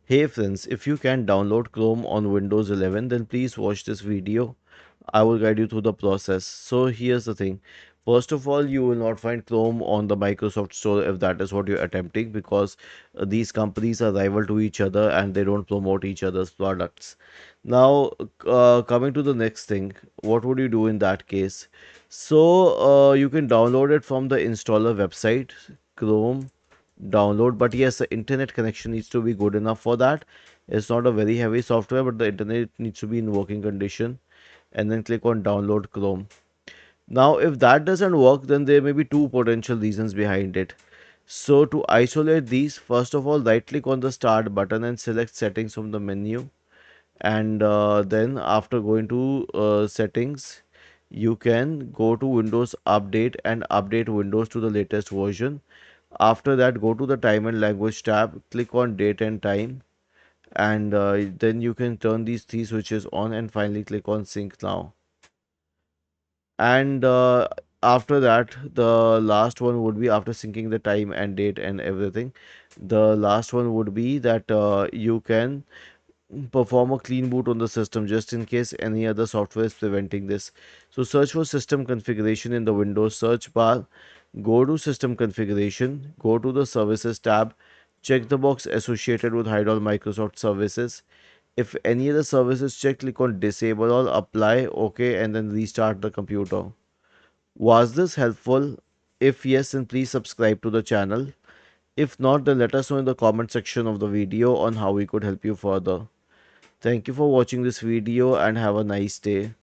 Hey friends, if you can download Chrome on Windows 11, then please watch this video. I will guide you through the process. So here's the thing. First of all, you will not find Chrome on the Microsoft Store if that is what you're attempting, because these companies are rival to each other and they don't promote each other's products. Now, coming to the next thing, what would you do in that case? So you can download it from the installer website, Chrome download. But yes, the internet connection needs to be good enough for that. It's not a very heavy software, but the internet needs to be in working condition. And then click on download Chrome. Now if that doesn't work, then there may be two potential reasons behind it. So to isolate these, first of all, right click on the start button and select settings from the menu. And then after going to settings, you can go to Windows Update and update Windows to the latest version. After that, go to the time and language tab, click on date and time, and then you can turn these three switches on and finally click on sync now. And after that, the last one would be, after syncing the time and date and everything, the last one would be that you can perform a clean boot on the system just in case any other software is preventing this. So search for system configuration in the Windows search bar, go to system configuration, go to the services tab, check the box associated with hide all Microsoft services. If any other service is checked, click on disable all, apply, OK, and then restart the computer. Was this helpful? If yes, then please subscribe to the channel. If not, then let us know in the comment section of the video on how we could help you further. Thank you for watching this video and have a nice day.